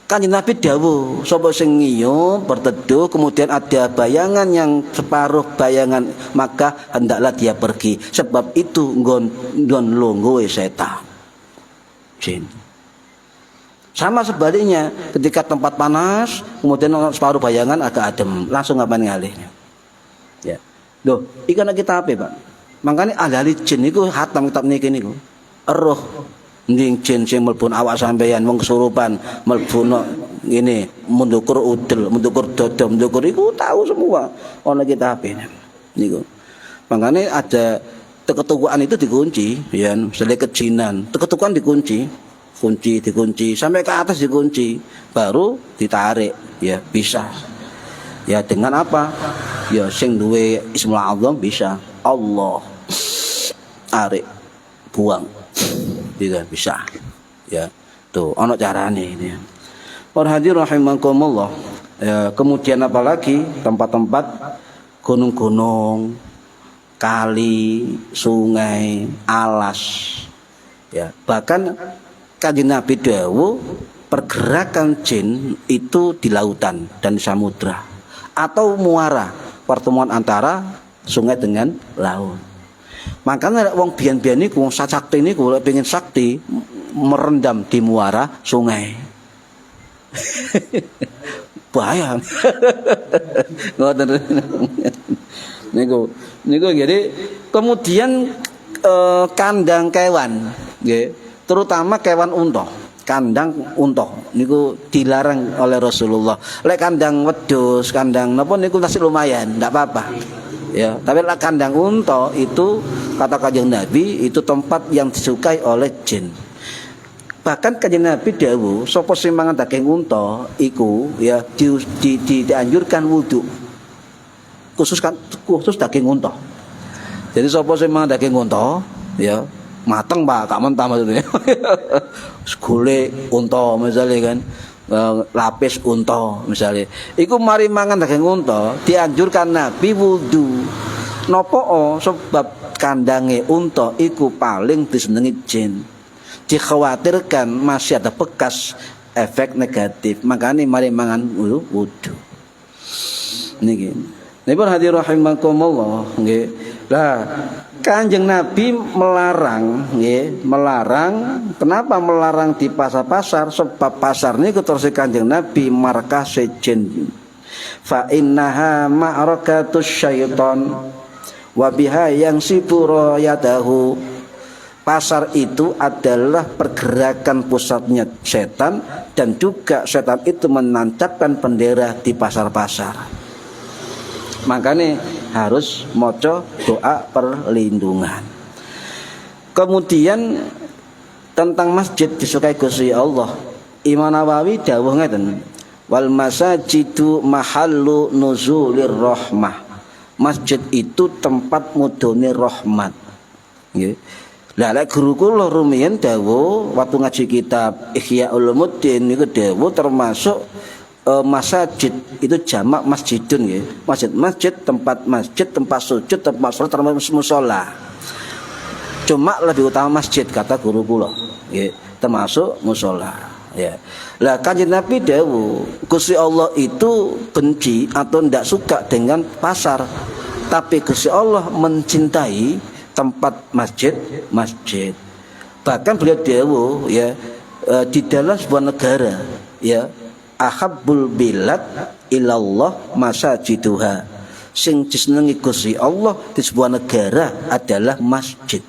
Kanjeng Nabi dawuh, sapa sing ngiyup berteduh kemudian ada bayangan yang separuh bayangan maka hendaklah dia pergi sebab itu nggon lungguhe setan. Jin. Sama sebaliknya ketika tempat panas kemudian separuh bayangan agak adem langsung ngapain ngalihnya. Ya. Loh, iki ana kitab Pak. Makane ahli jin niku hatam kitab niki niku. Eruh ning jin sing mlebu awak sampeyan wong kesurupan mlebu ngene mundukur udel mundukur dodo mundukur iku tahu semua ana kitabe niku. Makane ada ketukuan itu dikunci ya misalnya kejinan ketukuan dikunci sampai ke atas dikunci baru ditarik ya bisa ya dengan apa ya sing duwe Ismul Azam bisa Allah tarik buang tidak bisa ya tuh ono carane ini para hadirin rahimakumullah ya, kemudian apalagi tempat-tempat gunung-gunung kali sungai alas ya bahkan Kanjeng Nabi dawuh pergerakan jin itu di lautan dan di samudra atau muara pertemuan antara sungai dengan laut. Makanya wong biyen-biyen niku wong sakti niku lek pengen sakti merendam di muara sungai. Bahaya. Ngoten. Niku jadi kemudian kandang kewan nggih, terutama kewan unta. Kandang unta niku dilarang oleh Rasulullah. Lek kandang wedhus, kandang napa niku masih lumayan, ndak apa-apa. Ya, tapi lah kandang unta itu kata Kanjeng Nabi itu tempat yang disukai oleh jin. Bahkan Kanjeng Nabi dawuh sapa sing mangan daging unta iku ya dianjurkan wudu. Khusus daging unta. Jadi sapa sing mangan daging unta ya mateng Pak, gak mentah maksudnya. Gule unta misalnya kan. Lapis unta misalnya iku mari mangan daging unta dianjurkan Nabi wudu nopo sebab kandange unta iku paling disenengi jin dikhawatirkan masih ada bekas efek negatif makanya mari mangan wudu niki nipun hadirin rahimakumullah nggih lah Kanjeng Nabi melarang nggih, melarang. Kenapa melarang di pasar-pasar? Sebab pasar niku terus Kanjeng Nabi markase jin. Fa innaha ma'rakatus syaiton wa biha yang sibura yadahu. pasar itu adalah pergerakan pusatnya setan, dan juga setan itu menancapkan bendera di pasar-pasar. Makanya harus moco doa perlindungan. Kemudian tentang masjid disukai Gusti Allah, Imam Nawawi dawuh ngeten, wal masajidu mahallu nuzulir rahmah. Masjid itu tempat mudhone rahmat. Nggih. Lah lek guru kula rumiyin dawuh waktu ngaji kitab Ihya Ulumuddin niku dawuh termasuk masjid itu jamak masjidun nggih. Masjid tempat sujud, tempat salat, termasuk musala. Cuma lebih utama masjid kata guru kula nggih, termasuk musala ya. Lah Kanjeng Nabi dawuh Gusti Allah itu benci atau ndak suka dengan pasar, tapi Gusti Allah mencintai tempat masjid. Bahkan beliau dawuh ya, di dalam sebuah negara ya, ahabbul bilad ilallah masajiduha. Sing disenengi Gusti Allah di sebuah negara adalah masjid.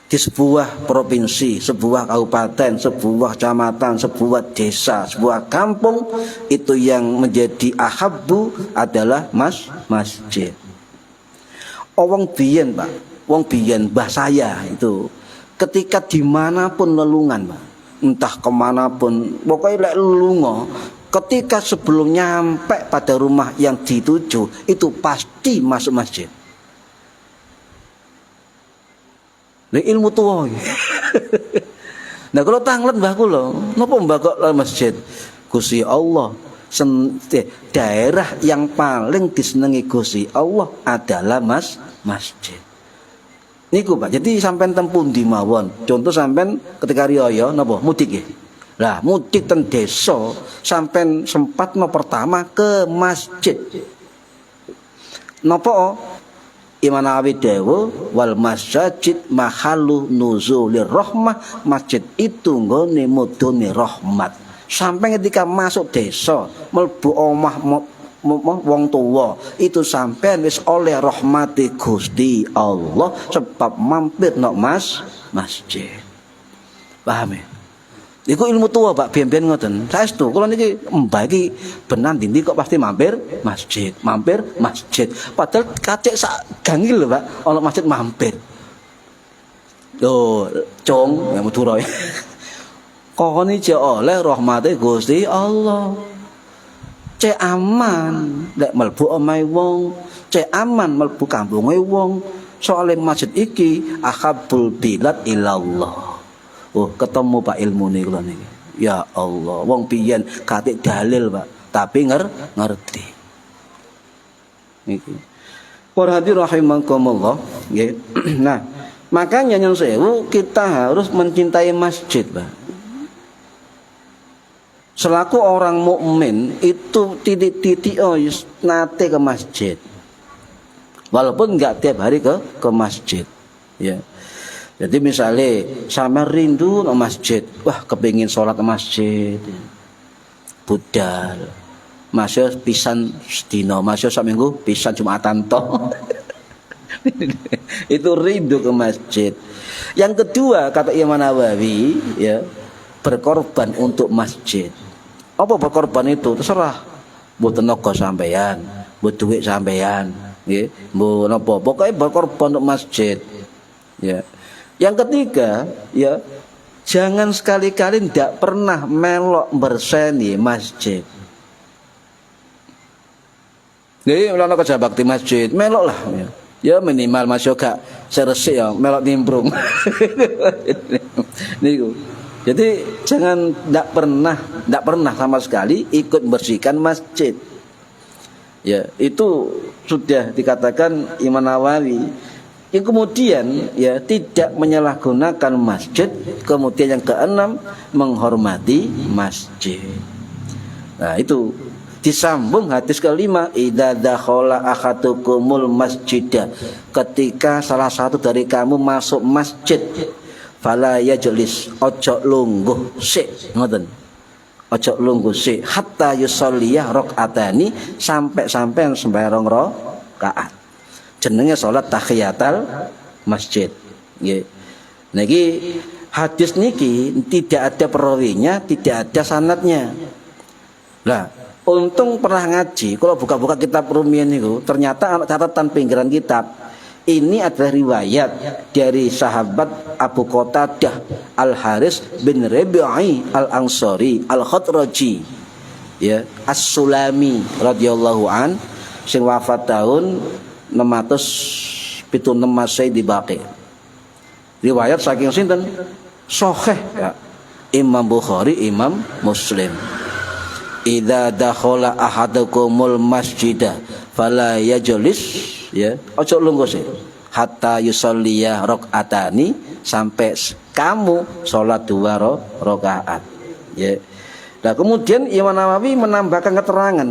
Di sebuah provinsi, sebuah kabupaten, sebuah kecamatan, sebuah desa, sebuah kampung, itu yang menjadi ahabbu adalah masjid. Wong biyen Pak, wong biyen mbah saya itu ketika dimanapun lelungan Pak, entah kemanapun, pokoknya lek lelunga, ketika sebelum nyampe pada rumah yang dituju itu pasti masuk masjid. Lek ilmu tuwa. Nah kalau tanglet mbah kula, napa mbah kok masjid? Gusti Allah, daerah yang paling disenangi Gusti Allah adalah masjid. Niku Pak. Jadi sampean teng pundi mawon. Contoh sampean ketika riyaya napa mudik nggih. Lah mudik teng desa sampean sempatno pertama ke masjid. Napa Imam Nawawi dawuh wal masjid mahallu nuzulir rahmah. Masjid itu nggone mudhune rahmat. Sampai ketika masuk desa, mlebu omah wong tuwa, itu sampean wis oleh rahmati Gusti Allah sebab mampir nang masjid. Paham ya? Iku ilmu tua Pak, biyen-biyen ngoten. Saestu kula niki mbah iki benan dindi kok pasti mampir masjid. Padahal kacek sak gangil lho Pak, ana masjid mampir. Yo, cung ya Madura. Kok iki oleh rahmate Gusti Allah. Cek aman nek mlebu omahe wong, cek aman mlebu kampunge wong. Soale masjid iki ahabul bilad ilallah. Oh, ketemu Pak ilmu nih kula niki. Ya Allah, wong piyen katik dalil Pak, tapi ngerti. Niki. Para hadirin rahimakumullah, nggih. Nah, makanya nyun sewu kita harus mencintai masjid, Pak. Selaku orang mukmin itu titik-titik nate ke masjid. Walaupun enggak tiap hari ke masjid, ya. Jadi misalnya sama rindu ke masjid, wah kepingin sholat ke masjid, budal, masih pisan sedino, masih seminggu pisan Jumatan toh. Itu rindu ke masjid. Yang kedua kata Imam Nawawi, ya, berkorban untuk masjid. Apa berkorban itu? Terserah. Bu tenaga sampean, bu duit sampean, nggih, bu napa, pokoknya berkorban untuk masjid. Ya. Yang ketiga, ya, jangan sekali-kali tidak pernah melok berseni masjid. Jadi melok kerja bakti masjid, melok lah. Ya minimal masih gak seresik ya, melok nimbrung. Niku. Jadi jangan tidak pernah sama sekali ikut bersihkan masjid. Ya, itu sudah dikatakan Imam Nawawi. Yang kemudian ya tidak menyalahgunakan masjid. Kemudian yang keenam menghormati masjid. Nah itu disambung hadis kelima, idza dakhala ahadukumul masjidah, ketika salah satu dari kamu masuk masjid, fala yajlis, ojo lungguh sik, ngoten. Ojo lungguh sik hatta yusolliya rakaatani, sampai sembarang rakaat. Jenenge salat tahiyatul masjid. Nggih. Niki hadis niki tidak ada perawinya, tidak ada sanadnya. Lah, untung pernah ngaji, kalau buka-buka kitab rumiyin niku, ternyata catatan pinggiran kitab ini adalah riwayat dari sahabat Abu Qatadah Al-Haris bin Rabi'i Al-Ansari Al-Khadraji, ya, As-Sulami radhiyallahu an, sing wafat tahun 676 Masehi di Baqi. Riwayat saking sinten? Sahih, ya. Imam Bukhari, Imam Muslim. Idza dakhala ahadukumul masjidah fala yajlis, ya, ojo lungguh sih hatta yusolliya rakaatani, sampai kamu sholat 2 rakaat, ya. Nah, kemudian Imam Nawawi menambahkan keterangan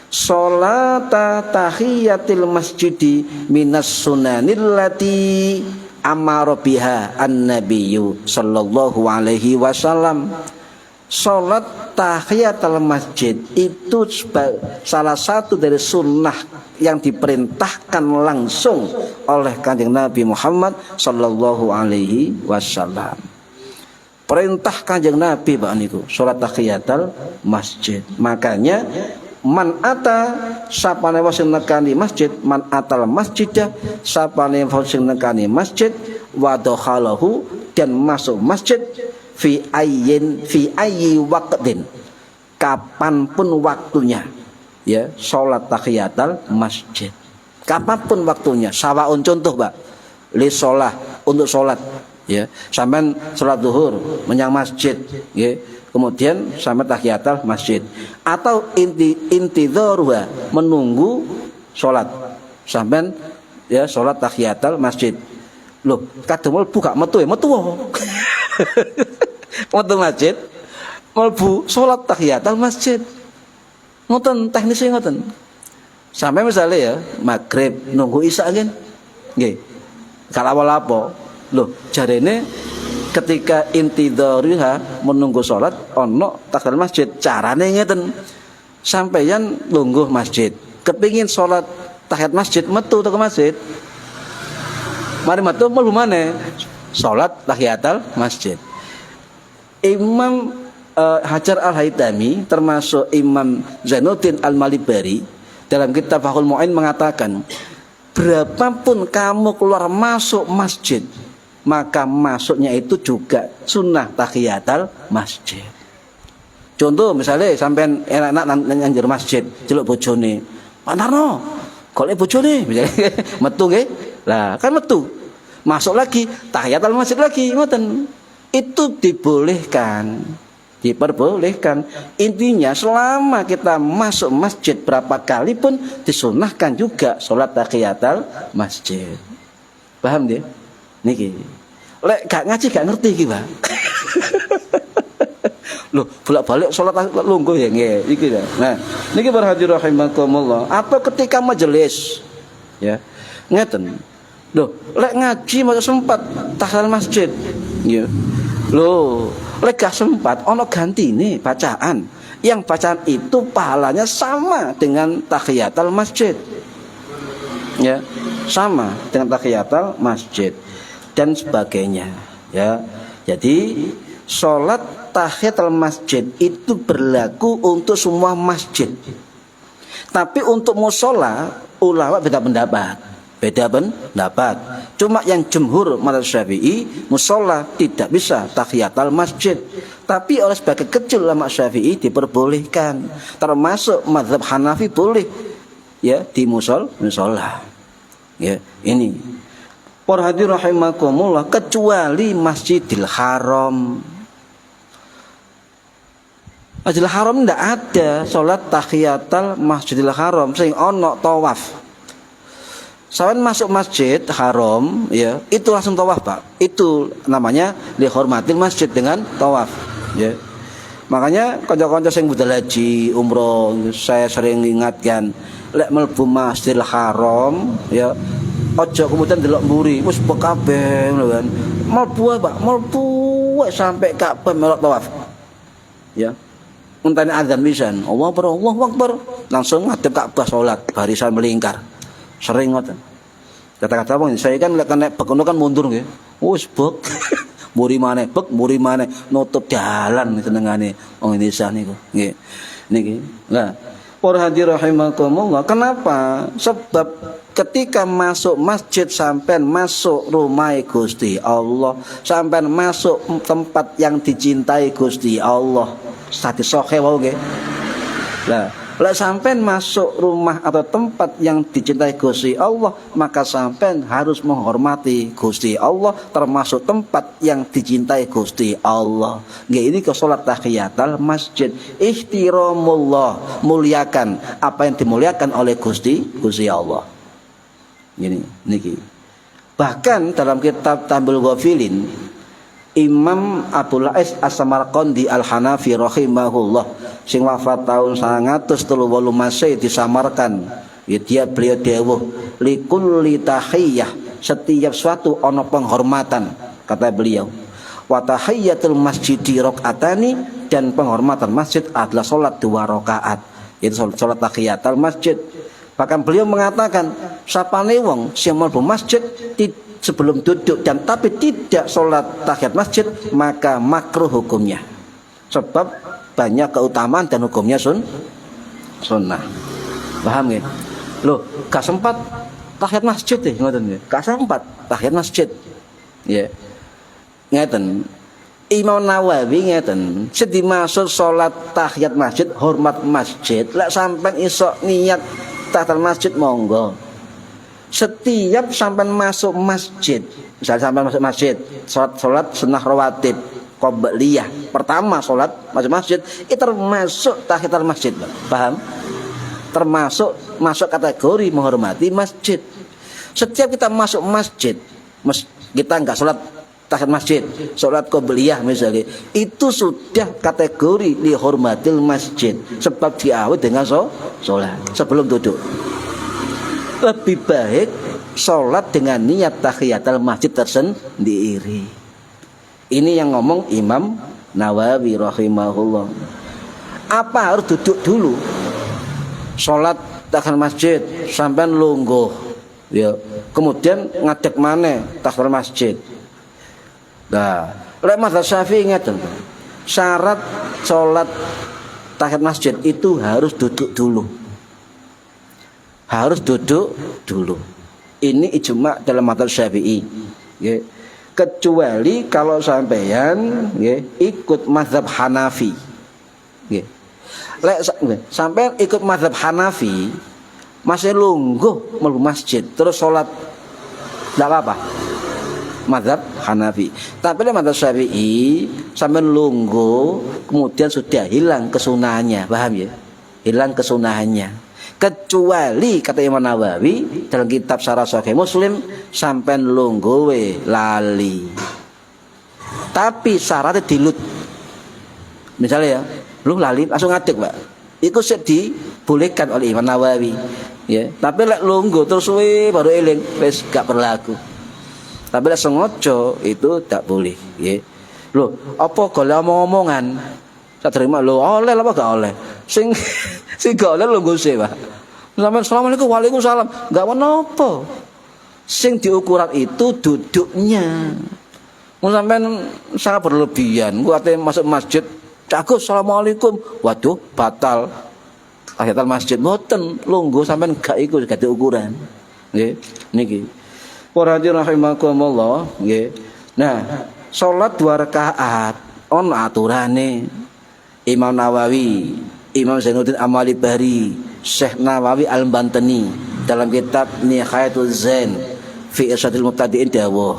sholat tahiyatil masjidi minas sunanil lati amara biha an-nabiyyu sallallahu alaihi wasallam. Salat tahiyatul masjid itu salah satu dari sunnah yang diperintahkan langsung oleh Kanjeng Nabi Muhammad sallallahu alaihi wasallam. Perintah Kanjeng Nabi Pak niku salat tahiyatul masjid. Makanya man ata sapane sing nekani masjid, man atal masjidah sapane sing nekani masjid, wa dakhalahu, dan masuk masjid, fi ayyi waqtin, kapanpun waktunya, ya, salat tahiyatul masjid kapanpun waktunya. Sawaun, contoh Pak, li sholah, untuk sholat, ya, sampean sholat zuhur menyang masjid, ya, kemudian sampai tahiyatul masjid, atau intidharuha, menunggu sholat, sampean, ya, sholat tahiyatul masjid. Loh, kadang mlebu gak metu, metu metu masjid, mlebu sholat tahiyatul masjid, ngoten teknisnya ngoten. Sampai misalnya, ya, maghrib nunggu isya kan, nggih, kalau apa, loh, jarene ketika intidhariha, menunggu sholat ono tahiyatul masjid, carane ngeten, sampeyan lungguh masjid, kepingin sholat tahiyat masjid, metu ke masjid, mari metu mlebu maneh sholat tahiyatul masjid. Imam Hajar Al-Haytami termasuk Imam Zainuddin Al-Malibari dalam kitab Fathul Mu'in mengatakan, berapapun kamu keluar masuk masjid, maka masuknya itu juga sunnah tahiyatul masjid. Contoh misalnya sampean enak-enak nyanjur masjid, celuk bojone, Pak Narno, golek bojone, misalnya metu nggih. Lah, kan metu. Masuk lagi tahiyatul masjid lagi, ngoten. Itu dibolehkan, diperbolehkan. Intinya selama kita masuk masjid berapa kali pun disunahkan juga sholat tahiyatul masjid. Paham dia? Niki. Lek gak ngaji gak ngerti iki, Pak. Loh, bolak-balik sholat lungguh ya nggih, iki ya. Nah, niki berhadir rahimakumullah. Atau ketika majelis, ya, ngeten. Loh, lek ngaji masih sempat tahiyatul masjid, ya. Loh, lek gak sempat ono gantine bacaan. Yang bacaan itu pahalanya sama dengan tahiyatul masjid. Ya, sama dengan tahiyatul masjid dan sebagainya, ya. Jadi sholat tahiyatul masjid itu berlaku untuk semua masjid. Tapi untuk mushola ulama beda pendapat. Cuma yang jumhur mazhab Syafi'i, mushola tidak bisa tahiyatul masjid. Tapi oleh sebagian kecil ulama Syafi'i diperbolehkan. Termasuk mazhab Hanafi boleh, ya, di mushola. Ya, ini. Para hadirin rahimakumullah, kecuali Masjidil Haram. Masjidil Haram tidak ada sholat tahiyatul Masjidil Haram sing ono tawaf. Sawan masuk Masjid Haram, ya, itu langsung tawaf, Pak. Itu namanya dihormatin masjid dengan tawaf, ya. Makanya kanca-kanca sing budal haji, umroh, saya sering ingatkan, lek mlebu Masjidil Haram, ya, ojo kemudian delok mburi, wis kabeh lho kan. Mlebu, Pak, mlebu sampai Ka'bah melok tawaf. Ya. Entane azan pisan, Allahu Akbar, langsung ngadep Ka'bah salat, barisan melingkar. Sering ngoten. Kata-kata wong saya kan lek nek bekono kan mundur nggih. Wis bek. Muri maneh nutup dalan senengane wong Indonesia niku. Nggih. Niki. Lah, para hadirin rahimakumullah, kenapa? Sebab ketika masuk masjid sampean masuk rumah Gusti Allah, sampean masuk tempat yang dicintai Gusti Allah. Hadis sahih wae nggih. Lah, lek sampean masuk rumah atau tempat yang dicintai Gusti Allah, maka sampean harus menghormati Gusti Allah, termasuk tempat yang dicintai Gusti Allah. Nggih, ini ke salat tahiyatul masjid. Ihtiramullah, muliakan apa yang dimuliakan oleh Gusti Allah. Gini, niki. Bahkan dalam kitab Tambul Ghafilin, Imam Abdul Ais As-Samarqandi Al-Hanafi rahimahullah sing wafat tahun 1938 Masih disamarkan. Ya beliau dawuh likulli tahiyyah, setiap suatu ono penghormatan, kata beliau. Wa tahiyyatul masjidi rakaatani, dan penghormatan masjid adalah salat 2 rakaat. Itu salat tahiyatul masjid. Bahkan beliau mengatakan sapane wong sing mlebu masjid sebelum duduk dan tapi tidak sholat tahiyat masjid, maka makruh hukumnya. Sebab banyak keutamaan dan hukumnya sunnah. Paham nggih? Loh, gak sempat tahiyat masjid ngoten nggih. Gak sempat tahiyat masjid. Ya. Ngeten. Imam Nawawi ngeten, sedhi maksud sholat tahiyat masjid, hormat masjid, lek sampean iso niat tahiyat masjid monggo. Setiap sampai masuk masjid, misalnya sampai masuk masjid, sholat sunnah rawatib, qobliyah, pertama sholat masuk masjid, itu termasuk tahiyatul masjid, paham? Termasuk masuk kategori menghormati masjid. Setiap kita masuk masjid, kita enggak sholat tahiyat masjid, sholat qobliyah misalnya, itu sudah kategori dihormatil masjid, sebab diawet dengan sholat sebelum duduk. Lebih baik sholat dengan niat tahiyatul masjid tersendiri. Ini yang ngomong Imam Nawawi rahimahullah. Apa harus duduk dulu? Sholat tahiyatul masjid sampai lungguh, ya. Kemudian ngadeg maneh tahiyatul masjid. Nah, lek mazhab Syafi'i ngeten. Syarat sholat tahiyatul masjid itu harus duduk dulu. Harus duduk dulu. Ini ijma dalam mazhab Syafi'i. Ya. Kecuali kalau sampeyan ya, ikut mazhab Hanafi. Ya. Sampeyan ikut mazhab Hanafi, masih lungguh mlebu masjid terus sholat, tidak apa-apa. Mazhab Hanafi. Tapi dalam mazhab Syafi'i sampeyan lungguh kemudian sudah hilang kesunahannya, paham ya? Hilang kesunahannya. Kecuali kata Imam Nawawi dalam kitab Syarah Sahih Muslim, sampean lungguhe lali. Tapi syaratnya dilut. Misalnya ya, lu lali langsung ngadeg, Pak. Iku sik dibolehkan oleh Imam Nawawi. Ya, tapi lek lungguh terus baru eling, wis gak berlaku. Tapi lek sengaja itu tak boleh, ya. Loh, apa golek omong-omongan? Saya terima lo oleh apa gak oleh? Sing gak oleh lungguh sih, Pak. Sampai assalamualaikum, waalaikumsalam, gak apa-apa. Sing diukuran itu duduknya. Sampai sangat berlebihan. Gua masuk masjid, cakus assalamualaikum, waduh batal tahiyatul masjid. Mboten lungguh sampai gak ikut gak diukuran. Nggih, niki. Para hadirin rahimakumullah, nggih. Nah, salat 2 rakaat ono aturane. Imam Nawawi, Imam Zainuddin Amali Bahri, Syekh Nawawi Al-Bantani dalam kitab Nihayatul Zain fi Irsyadil Mubtadi'in dawuh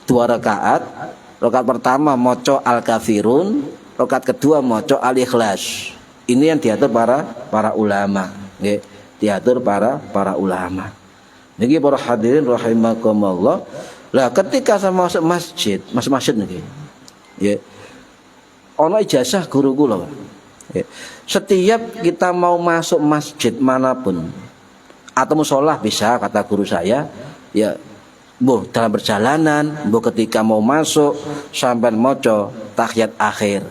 2 rakaat. Rakaat pertama maca Al-Kafirun, rakaat kedua maca Al-Ikhlas. Ini yang diatur para ulama, nggih. Diatur para ulama. Niki para hadirin rahimakumullah. Lah ketika saya masuk masjid niki. Ya. Ono ijazah guru kula, Pak. Ya. Setiap kita mau masuk masjid manapun atau musola bisa, kata guru saya, ya, bu dalam perjalanan, bu ketika mau masuk sampai maca tahiyat akhir,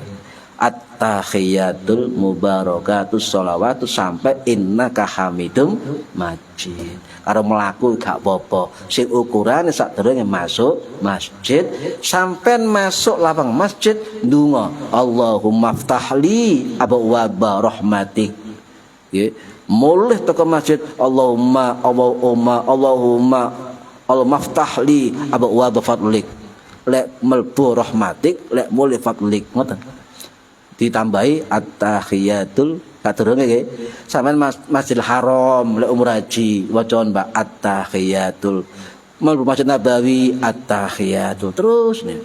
at-tahiyatul mubarakatus sholawatu sampai innaka hamidum majid. arep mlaku gak apa-apa. Sing ukurane sadurunge masuk masjid, sampean masuk lapang masjid ndonga, Allahumma ftahli abwaaba rahmatik. Nggih, mulih teko masjid Allahumma ftahli abwaaba fadlik. Lek melbu rahmatik, lek mulih fadlik, ngoten. Ditambahi at-tahiyatul kadurunge nggih. Sampeyan Masjidil Haram lek umrah haji wacaan Mbak at-tahiyatul. Mlebu Masjid Nabawi at-tahiyatul terus nih.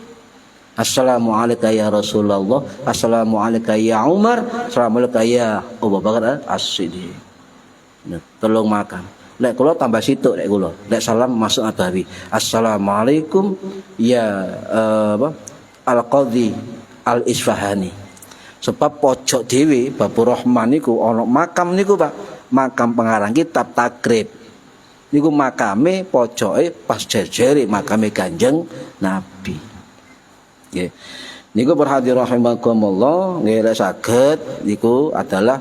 Assalamu alayka ya Rasulullah, assalamu alayka ya Umar, assalamu alayka ya Abu Bakar As-Siddiq. Tolong makan. Lek kula tambah situk lek kula. Lek salam masuk Nabawi. Assalamualaikum ya Al-Qadhi Al-Isfahani. Sebab pojok dhewe Babur Rahman niku ana makam niku Pak, makam pengarang kitab Takrib. Niku makame pojoke pas jejere makame Kanjeng Nabi. Nggih. Niku perhatian rahimakumullah, nggih lek saged niku adalah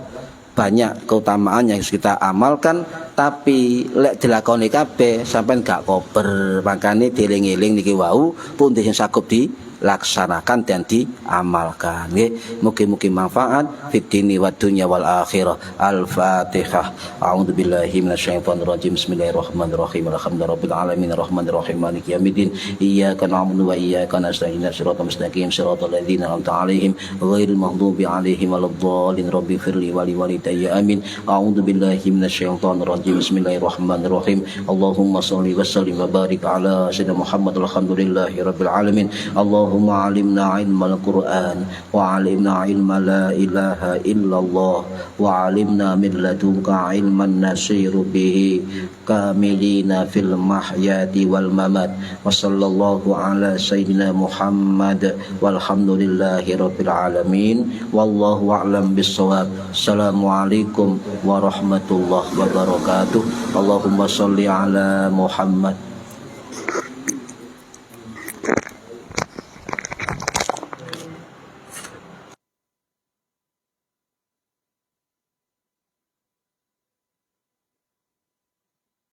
banyak keutamaan yang kita amalkan, tapi lek dilakoni kabeh sampean gak kober. Makane dieling-eling niki wau pun sing sagup dilaksanakan dan diamalkan. Nggih, mugi-mugi manfaat fid dini wad dunya wal akhirah. Al-Fatihah. A'udzubillahi minasyaitonir rajim. Bismillahirrahmanirrahim. Alhamdulillahirabbil alamin arrahmanir rahim maliki yaumiddin. Iyyaka na'budu wa iyyaka nasta'in. Shiratal mustaqim shiratal ladzina an'amta 'alaihim ghairil maghdubi 'alaihim waladdallin. Rabbi firli wa li walidayya amin. A'udzubillahi minasyaitonir rajim. Bismillahirrahmanirrahim. Allahumma shalli wa sallim wa barik ala sayyidina Muhammad. Alhamdulillahirabbil alamin. Allahumma 'allimna 'ilmal Qur'an wa 'allimna 'ilma la ilaha illallah wa 'allimna min ladunka 'ilman nasiru bihi kamilina fil mahyati wal mamat. Wa sallallahu ala sayyidina Muhammad walhamdulillahi rabbil alamin. Wallahu a'lam bissawab. Assalamualaikum warahmatullahi wabarakatuh. Allahumma shalli ala Muhammad